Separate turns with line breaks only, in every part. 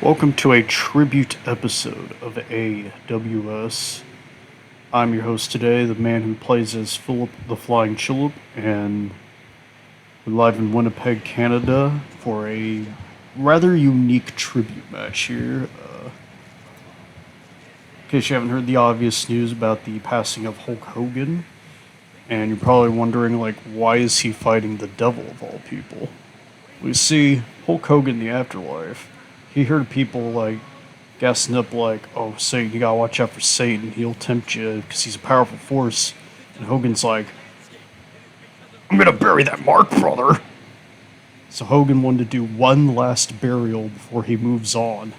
Welcome to a tribute episode of AWS. I'm your host today, the man who plays as Philip the Flying Chillip, and we're live in Winnipeg, Canada for a rather unique tribute match here. In case you haven't heard the obvious news about the passing of Hulk Hogan, and you're probably wondering, like, why is he fighting the devil of all people? We see Hulk Hogan in the afterlife. He heard people like gassing up like, "Oh, Satan, you gotta watch out for Satan. He'll tempt you because he's a powerful force." And Hogan's like, "I'm gonna bury that Mark, brother." So Hogan wanted to do one last burial before he moves on.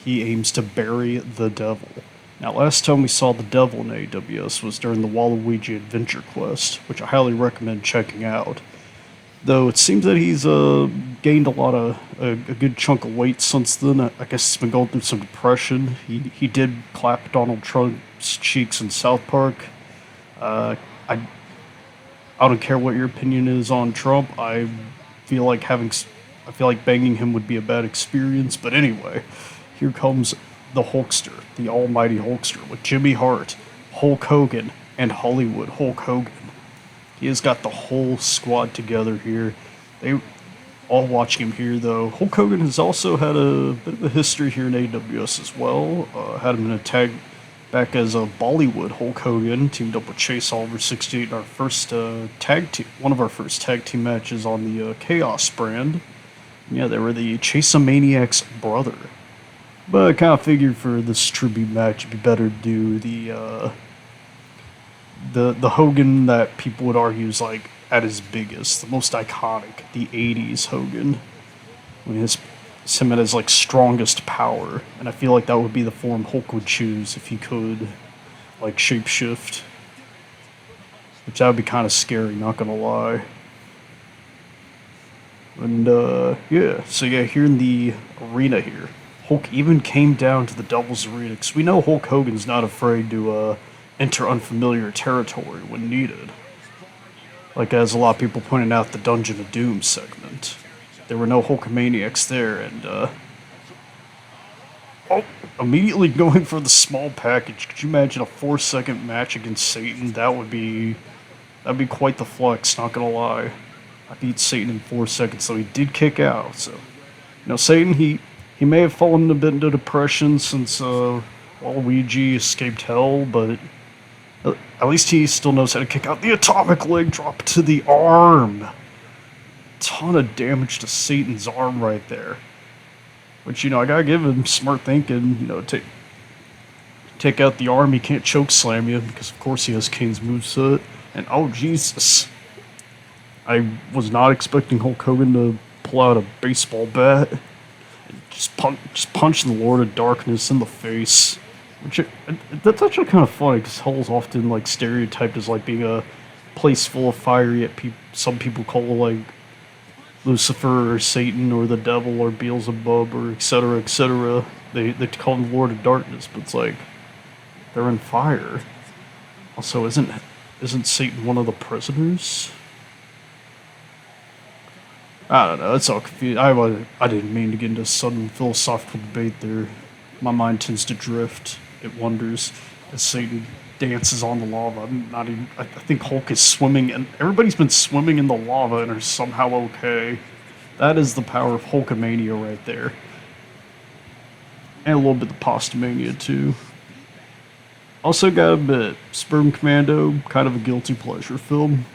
He aims to bury the devil. Now, last time we saw the devil in AWS was during the Waluigi Adventure Quest, which I highly recommend checking out. Though it seems that he's gained a good chunk of weight since then. I guess he's been going through some depression. He did clap Donald Trump's cheeks in South Park. I don't care what your opinion is on Trump. I feel like banging him would be a bad experience. But anyway, here comes the Hulkster, the almighty Hulkster, with Jimmy Hart, Hulk Hogan, and Hollywood Hulk Hogan. He has got the whole squad together here. They all watching him here, though. Hulk Hogan has also had a bit of a history here in AWS as well. Had him in a tag back as a Bollywood Hulk Hogan, teamed up with Chase Oliver 68 in our first one of our first tag team matches on the Chaos brand. Yeah, they were the Chase-A-Maniac's brother. But I kind of figured for this tribute match, it'd be better to do the Hogan that people would argue is like at his biggest, the most iconic, the '80s Hogan, when his him at his like strongest power, and I feel like that would be the form Hulk would choose if he could, like shapeshift, which that would be kind of scary, not gonna lie. And here in the arena here, Hulk even came down to the Devil's Arena because we know Hulk Hogan's not afraid to enter unfamiliar territory when needed. Like, as a lot of people pointed out, the Dungeon of Doom segment. There were no Hulkamaniacs there, and, immediately going for the small package. Could you imagine a 4-second match against Satan? That'd be quite the flex, not gonna lie. I beat Satan in 4 seconds, so he did kick out, so. Satan, he may have fallen a bit into depression since, Waluigi escaped hell, but at least he still knows how to kick out the atomic leg drop to the arm. Ton of damage to Satan's arm right there. Which, I gotta give him smart thinking, take out the arm, he can't choke slam you, because of course he has Kane's moveset. And oh Jesus. I was not expecting Hulk Hogan to pull out a baseball bat and just punch the Lord of Darkness in the face. That's actually kind of funny because Hell's often like stereotyped as like being a place full of fire, yet some people call it like Lucifer or Satan or the devil or Beelzebub or etc. etc. They call him the Lord of Darkness, but it's like they're in fire. Also, isn't Satan one of the prisoners? I don't know. It's all confusing. I didn't mean to get into a sudden philosophical debate there. My mind tends to drift. It wonders as Satan dances on the lava. I think Hulk is swimming, and everybody's been swimming in the lava and are somehow okay. That is the power of Hulkamania right there. And a little bit of Postomania too. Also got a bit Sperm Commando, kind of a guilty pleasure film.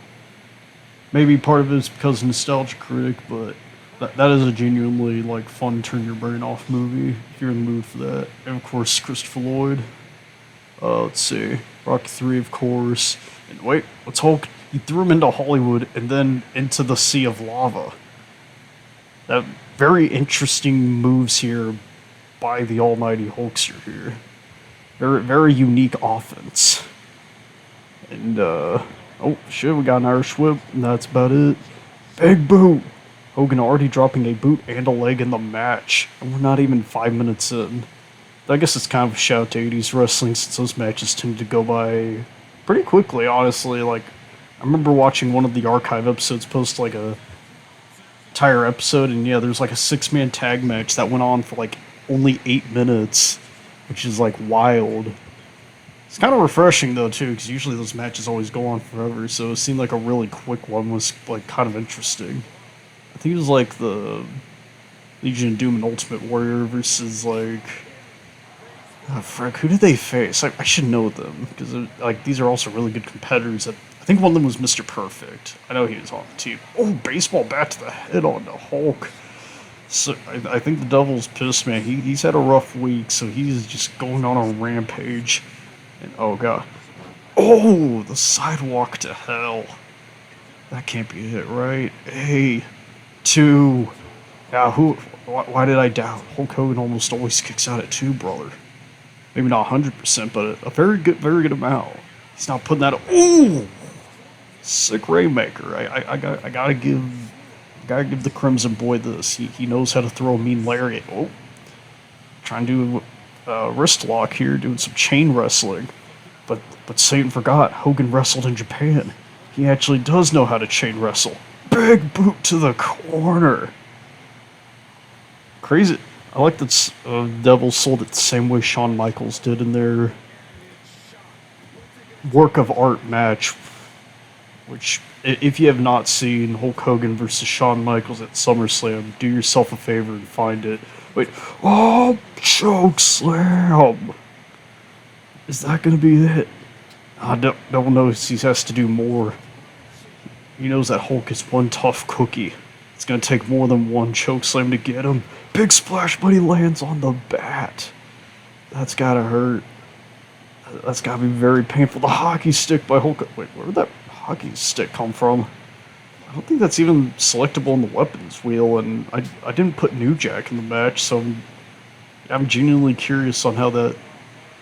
Maybe part of it is because of Nostalgia Critic, but that is a genuinely like fun turn your brain off movie if you're in the mood for that. And of course Christopher Lloyd. Let's see, Rocky 3 of course. And wait, what's Hulk? He threw him into Hollywood and then into the sea of lava. That very interesting moves here by the almighty Hulkster here. Very very unique offense. And oh shit, we got an Irish whip, and that's about it. Big boot. Hogan already dropping a boot and a leg in the match, and we're not even 5 minutes in. I guess it's kind of a shout to 80s wrestling since those matches tend to go by pretty quickly, honestly. Like, I remember watching one of the archive episodes post like a entire episode, and yeah, there's like a 6-man tag match that went on for like only 8 minutes, which is like wild. It's kind of refreshing though too, because usually those matches always go on forever. So it seemed like a really quick one was like kind of interesting. I think it was like the Legion of Doom and Ultimate Warrior versus like oh, frick, who did they face? I should know them because like these are also really good competitors. I think one of them was Mr. Perfect. I know he was on the team. Oh, baseball bat to the head on the Hulk. So I think the Devil's pissed, man. He's had a rough week, so he's just going on a rampage. And oh god, oh the sidewalk to hell. That can't be it, right? Hey, two. Yeah, who? Why did I doubt? Hulk Hogan almost always kicks out at two, brother. Maybe not 100%, but a very good amount. He's not putting that. Ooh, sick Rainmaker. Gotta give the Crimson Boy this. He knows how to throw a mean lariat. Oh, trying to do wrist lock here, doing some chain wrestling. But Satan forgot Hogan wrestled in Japan. He actually does know how to chain wrestle. Big boot to the corner. Crazy. I like that Devil sold it the same way Shawn Michaels did in their work of art match. Which, if you have not seen Hulk Hogan versus Shawn Michaels at SummerSlam, do yourself a favor and find it. Wait, oh, choke slam! Is that gonna be it? Devil knows he has to do more. He knows that Hulk is one tough cookie. It's gonna take more than one choke slam to get him. Big splash, but he lands on the bat. That's gotta hurt. That's gotta be very painful. The hockey stick by Hulk. Wait, where did that hockey stick come from? I don't think that's even selectable in the weapons wheel, and I didn't put New Jack in the match, so I'm genuinely curious on how that.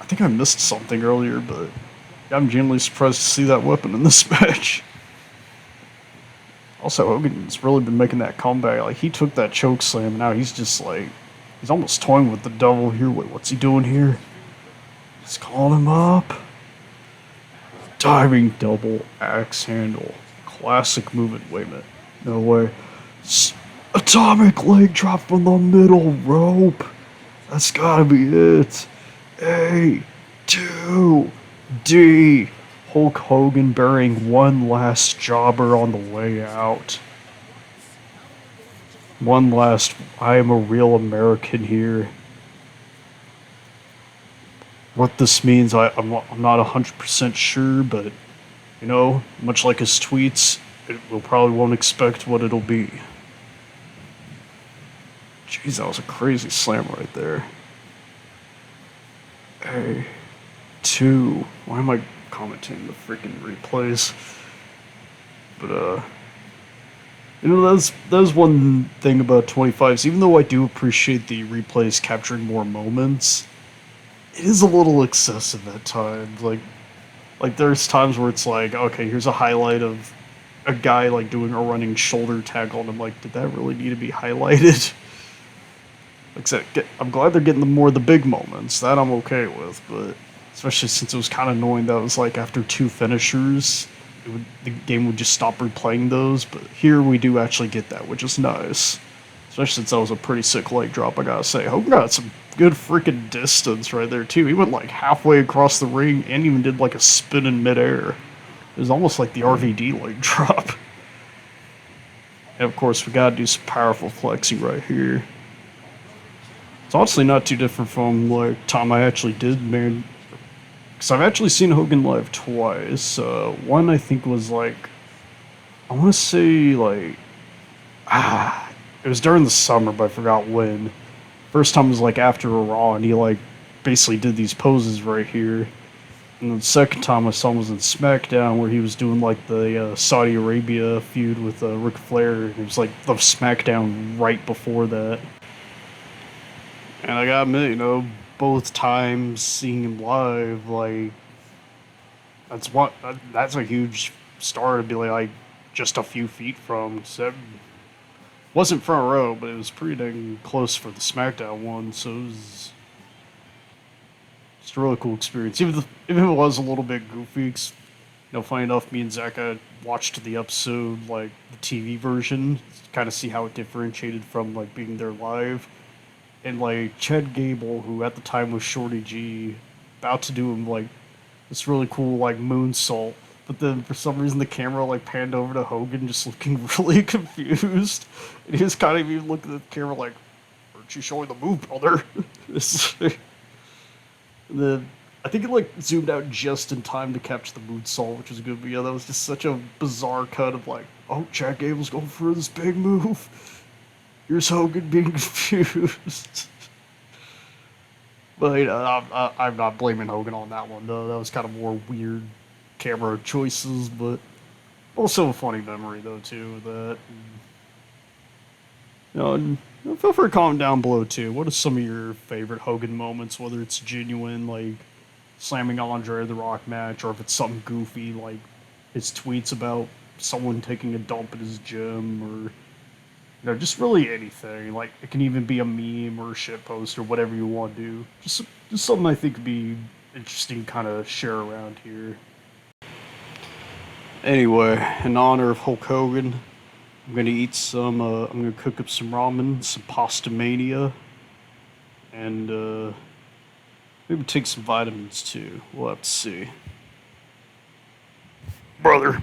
I think I missed something earlier, but I'm genuinely surprised to see that weapon in this match. Also, Hogan's really been making that comeback. Like, he took that choke slam, and now he's just like, he's almost toying with the Devil here. Wait, what's he doing here? He's calling him up. Diving double axe handle. Classic movement. Wait a minute. No way. Atomic leg drop from the middle rope. That's gotta be it. A, 2, D. Hulk Hogan burying one last jobber on the way out. One last, I am a real American here. What this means, I'm not 100% sure, but, you know, much like his tweets, we'll probably won't expect what it'll be. Jeez, that was a crazy slam right there. A, 2. Why am I commenting the freaking replays? But you know, that's one thing about 25s. Even though I do appreciate the replays capturing more moments, it is a little excessive at times. Like there's times where it's like, okay, here's a highlight of a guy like doing a running shoulder tackle, and I'm like, did that really need to be highlighted? I'm glad they're getting more of the big moments. That I'm okay with, but especially since it was kind of annoying that it was like after two finishers, the game would just stop replaying those. But here we do actually get that, which is nice. Especially since that was a pretty sick leg drop, I gotta say. Hogan got some good freaking distance right there, too. He went like halfway across the ring and even did like a spin in midair. It was almost like the RVD leg drop. And of course, we gotta do some powerful flexing right here. It's honestly not too different from like time I actually did, man. Because I've actually seen Hogan live twice. One I think was like, I want to say like, it was during the summer, but I forgot when. First time was like after a Raw, and he like basically did these poses right here. And the second time I saw him was in SmackDown, where he was doing like the Saudi Arabia feud with Ric Flair. And it was like the SmackDown right before that. And I gotta admit, you know, both times seeing him live, like that's a huge star to be like just a few feet from. So wasn't front row, but it was pretty dang close for the SmackDown one. So it was just a really cool experience. Even if it was a little bit goofy, 'cause, you know, funny enough, me and Zach watched the episode like the TV version, to kind of see how it differentiated from like being there live. and like Chad Gable, who at the time was Shorty G, about to do him like this really cool like moonsault. But then for some reason the camera like panned over to Hogan, just looking really confused, and he was kind of even looking at the camera like, "Aren't you showing the move, brother?" And then I think it like zoomed out just in time to catch the moonsault, which was good. But yeah, that was just such a bizarre cut of like, oh, Chad Gable's going for this big move. Here's Hogan being confused. But I'm not blaming Hogan on that one though. That was kind of more weird camera choices, but also a funny memory though too. That and feel free to comment down below too. What are some of your favorite Hogan moments? Whether it's genuine like slamming Andre the Rock match, or if it's something goofy like his tweets about someone taking a dump in his gym, or just really anything. Like it can even be a meme or a shit post or whatever you want to do. Just something I think would be interesting, kind of share around here. Anyway, in honor of Hulk Hogan, I'm gonna eat some. I'm gonna cook up some ramen, some pasta mania, and maybe take some vitamins too. We'll have to see, brother.